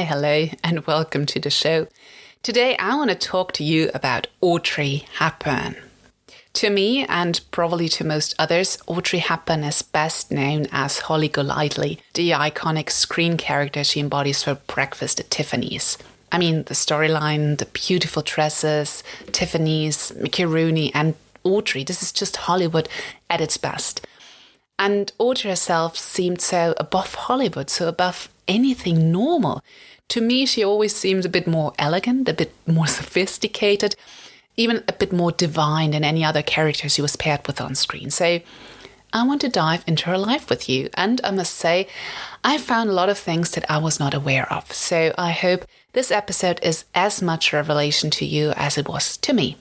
Hi, hello, and welcome to the show. Today I want to talk to you about Audrey Hepburn. To me, and probably to most others, Audrey Hepburn is best known as Holly Golightly, the iconic screen character she embodies for Breakfast at Tiffany's. I mean, the storyline, the beautiful dresses, Tiffany's, Mickey Rooney, and Audrey, this is just Hollywood at its best. And Audrey herself seemed so above Hollywood, so above anything normal. To me, she always seems a bit more elegant, a bit more sophisticated, even a bit more divine than any other character she was paired with on screen. So I want to dive into her life with you. And I must say, I found a lot of things that I was not aware of. So I hope this episode is as much a revelation to you as it was to me.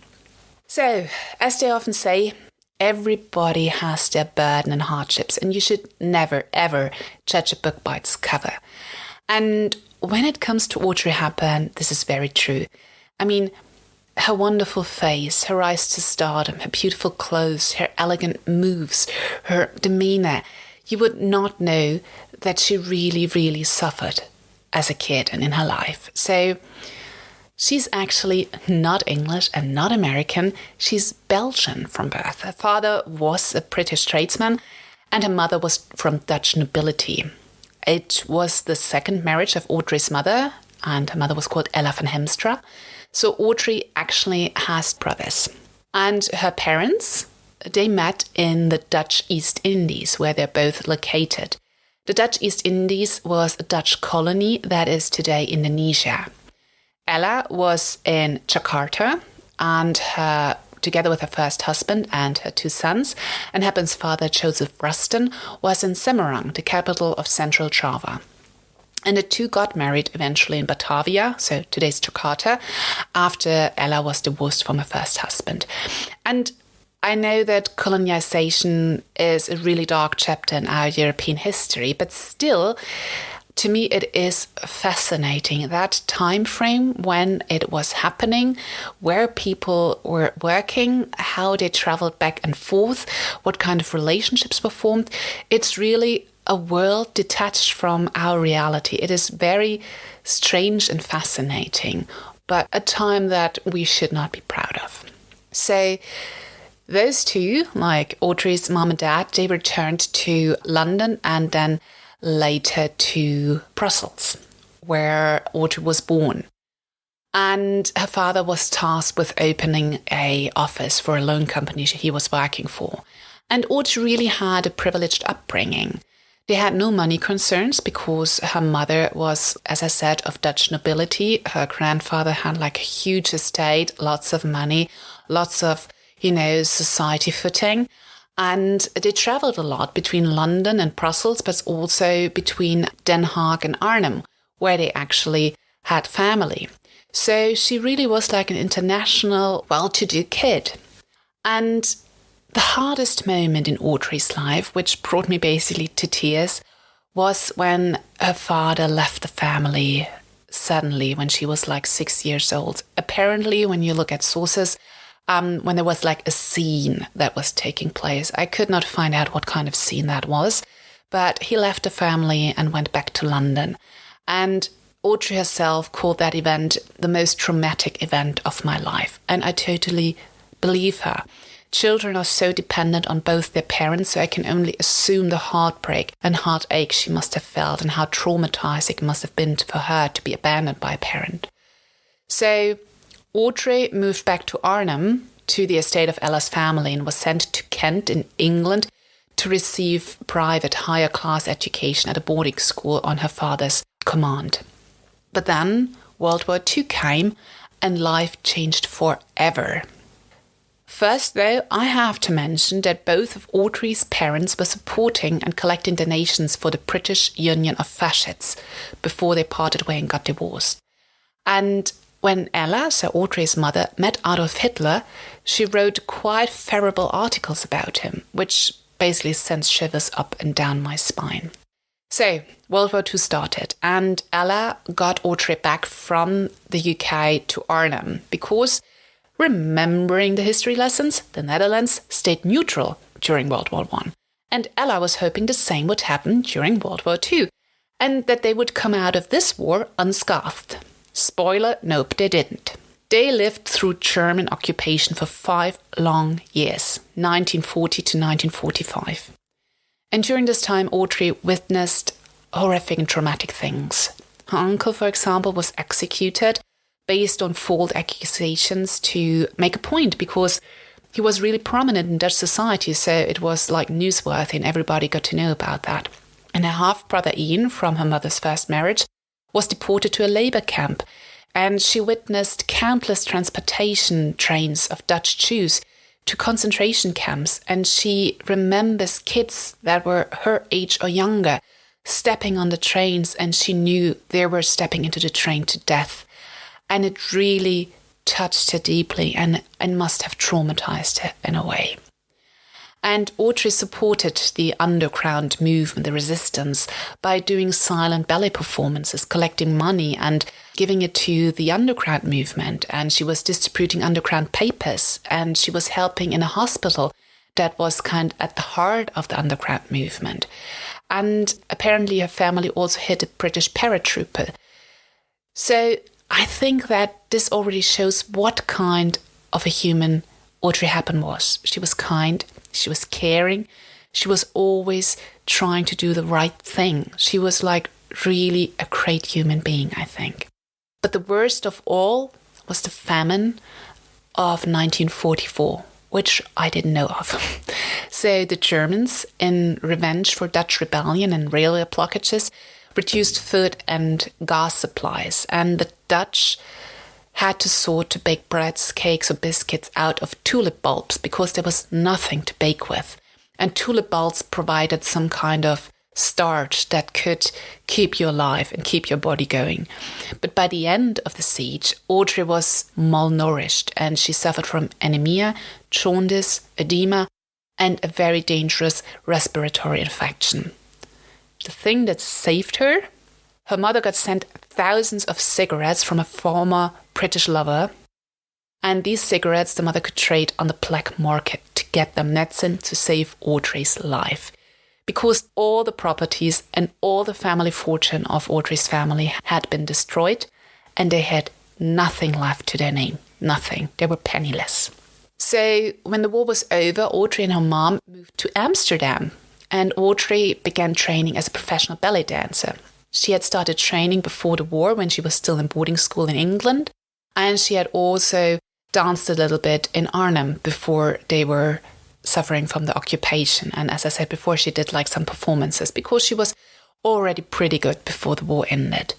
So, as they often say, everybody has their burden and hardships, and you should never, ever judge a book by its cover. And when it comes to Audrey Hepburn, this is very true. I mean, her wonderful face, her rise to stardom, her beautiful clothes, her elegant moves, her demeanor, you would not know that she really, really suffered as a kid and in her life. So she's actually not English and not American. She's Belgian from birth. Her father was a British tradesman and her mother was from Dutch nobility. It was the second marriage of Audrey's mother, and her mother was called Ella van Hemstra. So Audrey actually has brothers. And her parents, they met in the Dutch East Indies, where they're both located. The Dutch East Indies was a Dutch colony that is today Indonesia. Ella was in Jakarta, and together with her first husband and her two sons, and Hepburn's father, Joseph Ruston, was in Semarang, the capital of Central Java. And the two got married eventually in Batavia, so today's Jakarta, after Ella was divorced from her first husband. And I know that colonization is a really dark chapter in our European history, but still, to me, it is fascinating, that time frame when it was happening, where people were working, how they traveled back and forth, what kind of relationships were formed. It's really a world detached from our reality. It is very strange and fascinating, but a time that we should not be proud of. So those two, like Audrey's mom and dad, they returned to London and then later to Brussels, where Audrey was born. And her father was tasked with opening an office for a loan company he was working for. And Audrey really had a privileged upbringing. They had no money concerns because her mother was, as I said, of Dutch nobility. Her grandfather had like a huge estate, lots of money, lots of, society footing. And they traveled a lot between London and Brussels, but also between Den Haag and Arnhem, where they actually had family. So she really was like an international, well-to-do kid. And the hardest moment in Audrey's life, which brought me basically to tears, was when her father left the family suddenly when she was like 6 years old. Apparently, when you look at sources, when there was like a scene that was taking place. I could not find out what kind of scene that was, but he left the family and went back to London. And Audrey herself called that event the most traumatic event of my life. And I totally believe her. Children are so dependent on both their parents, so I can only assume the heartbreak and heartache she must have felt and how traumatizing it must have been for her to be abandoned by a parent. So Audrey moved back to Arnhem, to the estate of Ella's family, and was sent to Kent in England to receive private higher class education at a boarding school on her father's command. But then World War II came and life changed forever. First, though, I have to mention that both of Audrey's parents were supporting and collecting donations for the British Union of Fascists before they parted way and got divorced. And when Ella, so Audrey's mother, met Adolf Hitler, she wrote quite terrible articles about him, which basically sends shivers up and down my spine. So, World War II started, and Ella got Audrey back from the UK to Arnhem because, remembering the history lessons, the Netherlands stayed neutral during World War I. And Ella was hoping the same would happen during World War II. and that they would come out of this war unscathed. Spoiler, nope, they didn't. They lived through German occupation for 5 long years, 1940 to 1945. And during this time, Audrey witnessed horrific and traumatic things. Her uncle, for example, was executed based on false accusations to make a point, because he was really prominent in Dutch society, so it was like newsworthy and everybody got to know about that. And her half-brother Ian, from her mother's first marriage, was deported to a labor camp, and she witnessed countless transportation trains of Dutch Jews to concentration camps, and she remembers kids that were her age or younger stepping on the trains, and she knew they were stepping into the train to death. And it really touched her deeply and must have traumatized her in a way. And Audrey supported the underground movement, the resistance, by doing silent ballet performances, collecting money and giving it to the underground movement. And she was distributing underground papers, and she was helping in a hospital that was kind of at the heart of the underground movement. And apparently her family also hid a British paratrooper. So I think that this already shows what kind of a human Audrey Hepburn was. She was kind, she was caring, she was always trying to do the right thing. She was like really a great human being, I think. But the worst of all was the famine of 1944, which I didn't know of. So the Germans, in revenge for Dutch rebellion and railway blockages, reduced food and gas supplies, and the Dutch had to sort to bake breads, cakes or biscuits out of tulip bulbs because there was nothing to bake with. And tulip bulbs provided some kind of starch that could keep you alive and keep your body going. But by the end of the siege, Audrey was malnourished and she suffered from anemia, jaundice, edema, and a very dangerous respiratory infection. The thing that saved her, her mother got sent thousands of cigarettes from a former British lover, and these cigarettes the mother could trade on the black market to get them medicine to save Audrey's life. Because all the properties and all the family fortune of Audrey's family had been destroyed, and they had nothing left to their name. Nothing. They were penniless. So when the war was over, Audrey and her mom moved to Amsterdam, and Audrey began training as a professional ballet dancer. She had started training before the war when she was still in boarding school in England, and she had also danced a little bit in Arnhem before they were suffering from the occupation. And as I said before, she did like some performances because she was already pretty good before the war ended.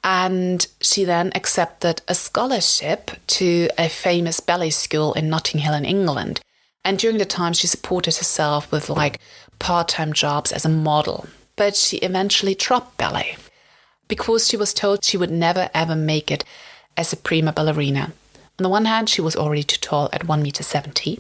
And she then accepted a scholarship to a famous ballet school in Notting Hill in England. And during the time, she supported herself with like part-time jobs as a model. But she eventually dropped ballet because she was told she would never ever make it as a prima ballerina. On the one hand, she was already too tall at 1.70 meters.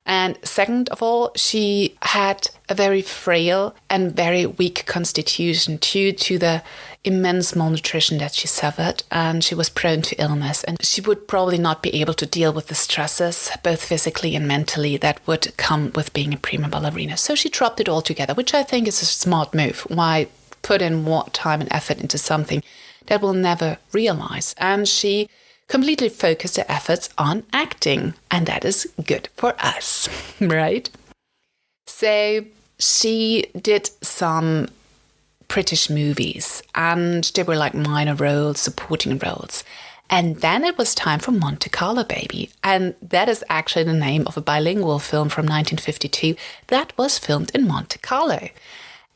And second of all, she had a very frail and very weak constitution due to the immense malnutrition that she suffered, and she was prone to illness. And she would probably not be able to deal with the stresses, both physically and mentally, that would come with being a prima ballerina. So she dropped it altogether, which I think is a smart move. Why put in more time and effort into something that we'll never realize? And she completely focused her efforts on acting, and that is good for us, right? So she did some British movies, and they were like minor roles, supporting roles. And then it was time for Monte Carlo, baby. And that is actually the name of a bilingual film from 1952 that was filmed in Monte Carlo.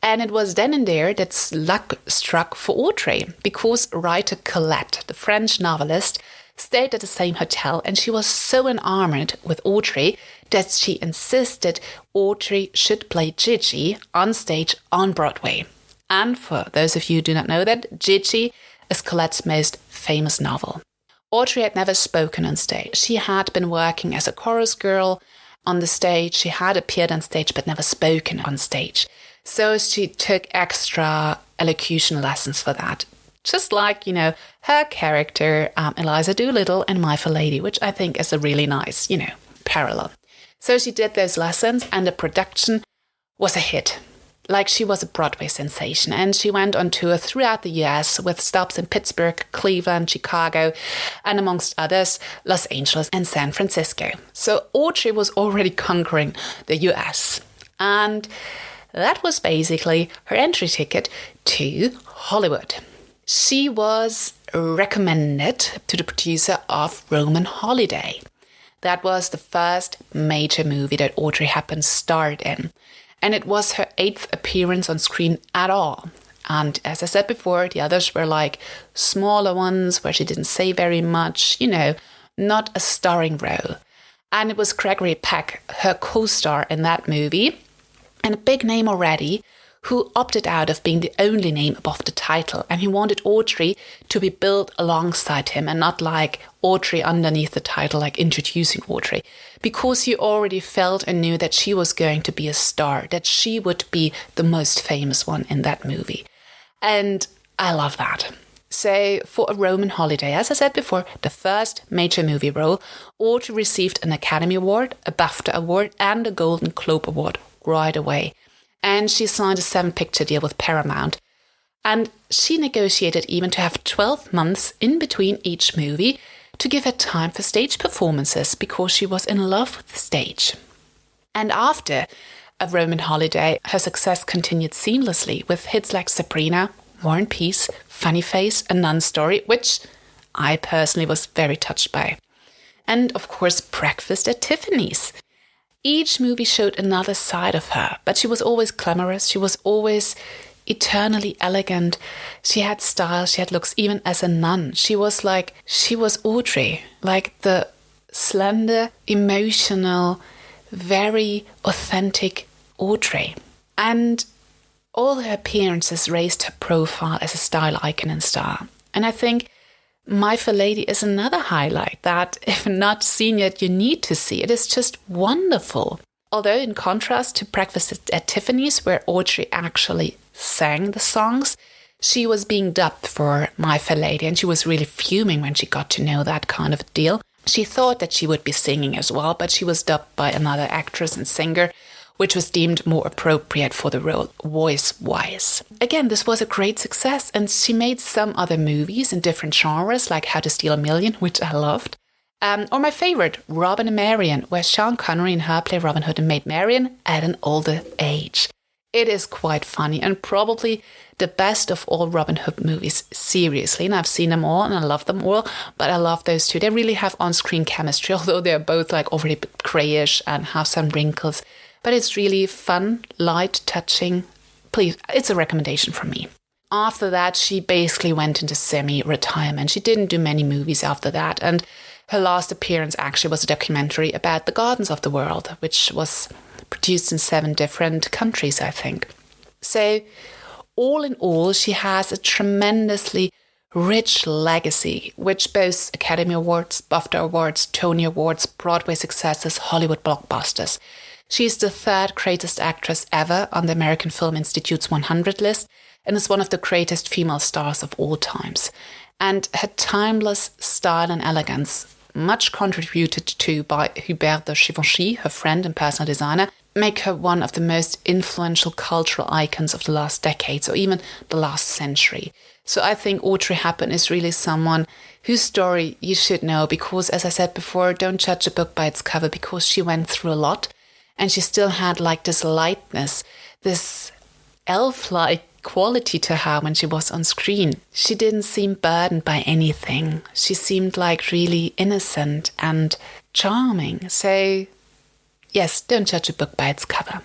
And it was then and there that luck struck for Audrey, because writer Colette, the French novelist, stayed at the same hotel, and she was so enamored with Audrey that she insisted Audrey should play Gigi on stage on Broadway. And for those of you who do not know that, Gigi is Colette's most famous novel. Audrey had never spoken on stage. She had been working as a chorus girl on the stage. She had appeared on stage but never spoken on stage. So she took extra elocution lessons for that. Just like, her character, Eliza Doolittle in My Fair Lady, which I think is a really nice, parallel. So she did those lessons, and the production was a hit. like she was a Broadway sensation, and she went on tour throughout the US with stops in Pittsburgh, Cleveland, Chicago, and amongst others, Los Angeles and San Francisco. So Audrey was already conquering the US, and that was basically her entry ticket to Hollywood. She was recommended to the producer of Roman Holiday. That was the first major movie that Audrey Hepburn starred in. And it was her 8th appearance on screen at all. And as I said before, the others were like smaller ones where she didn't say very much, not a starring role. And it was Gregory Peck, her co-star in that movie, and a big name already, who opted out of being the only name above the title. And he wanted Audrey to be built alongside him and not like Audrey underneath the title, like introducing Audrey, because he already felt and knew that she was going to be a star, that she would be the most famous one in that movie. And I love that. So for A Roman Holiday, as I said before, the first major movie role, Audrey received an Academy Award, a BAFTA Award, and a Golden Globe Award right away. And she signed a 7-picture deal with Paramount. And she negotiated even to have 12 months in between each movie to give her time for stage performances because she was in love with the stage. And after A Roman Holiday, her success continued seamlessly with hits like Sabrina, War and Peace, Funny Face, A Nun Story, which I personally was very touched by. And of course, Breakfast at Tiffany's. Each movie showed another side of her, but she was always glamorous. She was always eternally elegant. She had style, she had looks, even as a nun. She was Audrey, like the slender, emotional, very authentic Audrey. And all her appearances raised her profile as a style icon and star. And I think My Fair Lady is another highlight that, if not seen yet, you need to see. It is just wonderful. Although in contrast to Breakfast at Tiffany's, where Audrey actually sang the songs, she was being dubbed for My Fair Lady, and she was really fuming when she got to know that kind of deal. She thought that she would be singing as well, but she was dubbed by another actress and singer, which was deemed more appropriate for the role, voice-wise. Again, this was a great success, and she made some other movies in different genres, like How to Steal a Million, which I loved. Or my favorite, Robin and Marian, where Sean Connery and her play Robin Hood and Maid Marian at an older age. It is quite funny and probably the best of all Robin Hood movies, seriously. And I've seen them all and I love them all, but I love those two. They really have on-screen chemistry, although they're both like already a bit grayish and have some wrinkles. But it's really fun, light, touching. Please, it's a recommendation from me. After that, she basically went into semi-retirement. She didn't do many movies after that. And her last appearance actually was a documentary about the gardens of the world, which was produced in 7 different countries, I think. So, all in all, she has a tremendously rich legacy, which boasts Academy Awards, BAFTA Awards, Tony Awards, Broadway successes, Hollywood blockbusters. She's the 3rd greatest actress ever on the American Film Institute's 100 list and is one of the greatest female stars of all times. And her timeless style and elegance, much contributed to by Hubert de Givenchy, her friend and personal designer, make her one of the most influential cultural icons of the last decades or even the last century. So I think Audrey Hepburn is really someone whose story you should know because, as I said before, don't judge a book by its cover because she went through a lot. And she still had like this lightness, this elf-like quality to her when she was on screen. She didn't seem burdened by anything. She seemed like really innocent and charming. So, yes, don't judge a book by its cover.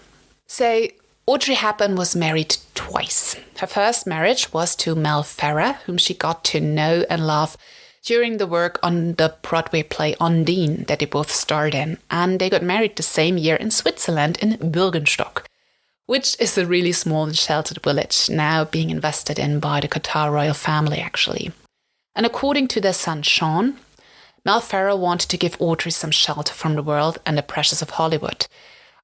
So, Audrey Hepburn was married twice. Her first marriage was to Mel Ferrer, whom she got to know and love during the work on the Broadway play Undine that they both starred in. And they got married the same year in Switzerland in Bürgenstock, which is a really small and sheltered village now being invested in by the Qatar royal family, actually. And according to their son Sean, Mel Ferrer wanted to give Audrey some shelter from the world and the pressures of Hollywood.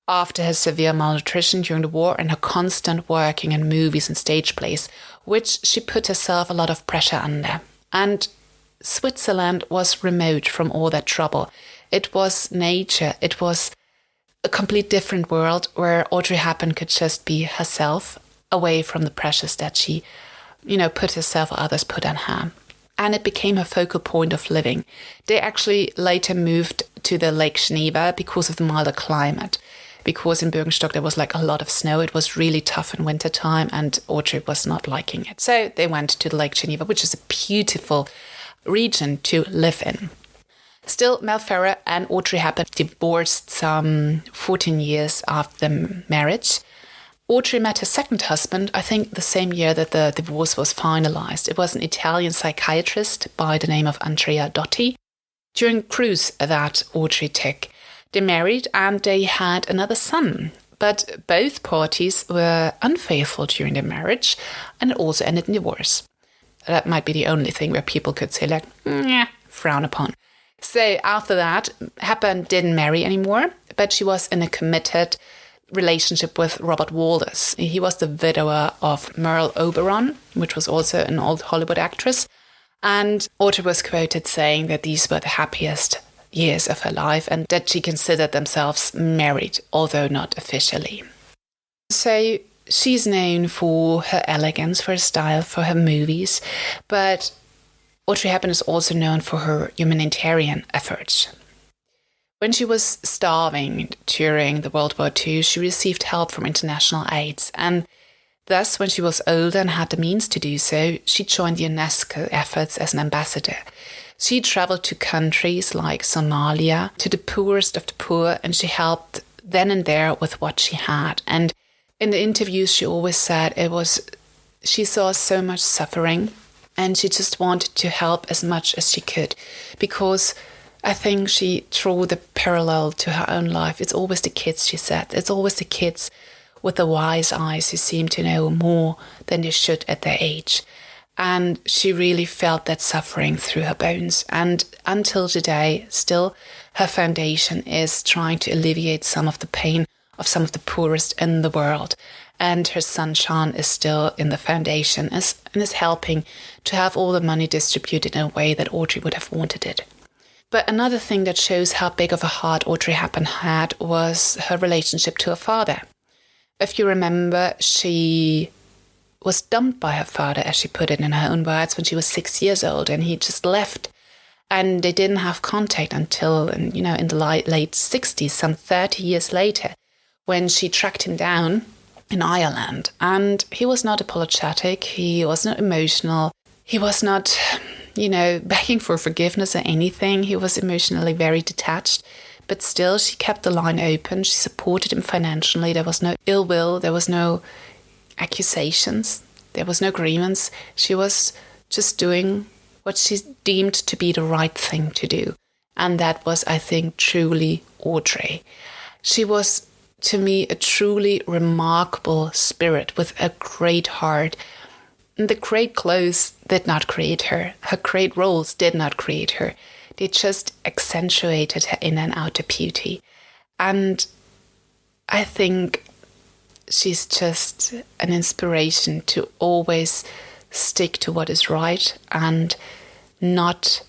After her severe malnutrition during the war and her constant working in movies and stage plays, which she put herself a lot of pressure under. And Switzerland was remote from all that trouble. It was nature. It was a complete different world where Audrey Hepburn could just be herself, away from the pressures that she, put herself or others put on her. And it became her focal point of living. They actually later moved to the Lake Geneva because of the milder climate. Because in Bürgenstock there was like a lot of snow. It was really tough in wintertime and Audrey was not liking it. So they went to the Lake Geneva, which is a beautiful region to live in. Still, Mel Ferrer and Audrey Hepburn divorced some 14 years after the marriage. Audrey met her second husband, I think the same year that the divorce was finalized. It was an Italian psychiatrist by the name of Andrea Dotti. During a cruise that Audrey took, they married and they had another son. But both parties were unfaithful during their marriage and it also ended in divorce. That might be the only thing where people could say frown upon. So after that, Hepburn didn't marry anymore, but she was in a committed relationship with Robert Walters. He was the widower of Merle Oberon, which was also an old Hollywood actress. And Audrey was quoted saying that these were the happiest years of her life and that she considered themselves married, although not officially. So she's known for her elegance, for her style, for her movies, but Audrey Hepburn is also known for her humanitarian efforts. When she was starving during the World War II, she received help from international aids, and thus, when she was older and had the means to do so, she joined the UNESCO efforts as an ambassador. She traveled to countries like Somalia, to the poorest of the poor, and she helped then and there with what she had. And in the interviews, she always said she saw so much suffering, and she just wanted to help as much as she could, because I think she drew the parallel to her own life. It's always the kids, she said. It's always the kids with the wise eyes who seem to know more than they should at their age. And she really felt that suffering through her bones. And until today, still, her foundation is trying to alleviate some of the pain of some of the poorest in the world. And her son Sean is still in the foundation and is helping to have all the money distributed in a way that Audrey would have wanted it. But another thing that shows how big of a heart Audrey Hepburn had was her relationship to her father. If you remember, she was dumped by her father, as she put it in her own words, when she was 6 years old, and he just left. And they didn't have contact until, in the late 60s, some 30 years later, when she tracked him down in Ireland. And he was not apologetic, he was not emotional, he was not begging for forgiveness or anything. He was emotionally very detached, but still she kept the line open. She supported him financially. There was no ill will. There was no accusations. There was no grievance. She was just doing what she deemed to be the right thing to do. And that was, I think, truly Audrey. She was, to me, a truly remarkable spirit with a great heart. And the great clothes did not create her. Her great roles did not create her. They just accentuated her inner and outer beauty. And I think she's just an inspiration to always stick to what is right and not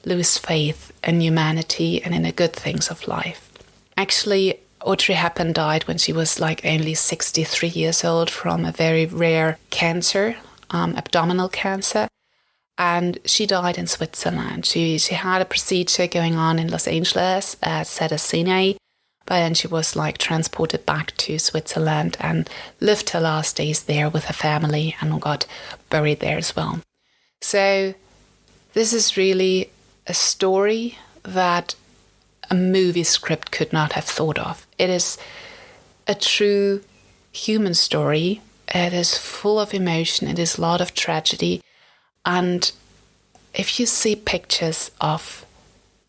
lose faith in humanity and in the good things of life. Actually, Audrey Hepburn died when she was only 63 years old from a very rare cancer, abdominal cancer. And she died in Switzerland. She had a procedure going on in Los Angeles at Cedars-Sinai, but then she was transported back to Switzerland and lived her last days there with her family and got buried there as well. So this is really a story that a movie script could not have thought of. It is a true human story. It is full of emotion. It is a lot of tragedy. And if you see pictures of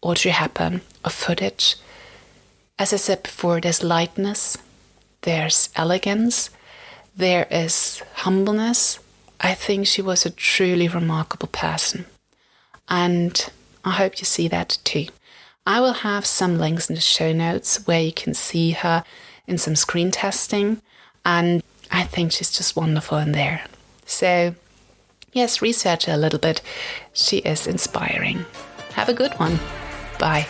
Audrey Hepburn, of footage, as I said before, there's lightness, there's elegance, there is humbleness. I think she was a truly remarkable person. And I hope you see that too. I will have some links in the show notes where you can see her in some screen testing. And I think she's just wonderful in there. So, yes, research her a little bit. She is inspiring. Have a good one. Bye.